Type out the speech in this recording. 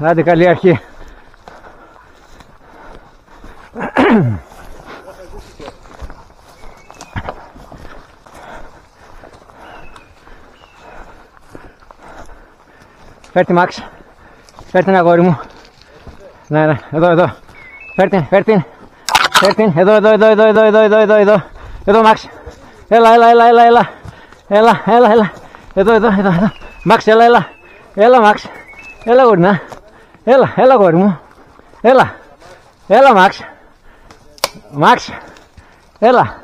Άντε καλή αρχή. Φέρ' τη Μαξ. Φέρ' την αγόρι μου. Ναι, ναι, εδώ. Φέρ' την. Εδώ. Εδώ Μαξ. Έλα. Εδώ. Μαξ, έλα. Έλα Μαξ. Έλα γορνά. Έλα γόρι μου. Έλα Μαξ. Έλα.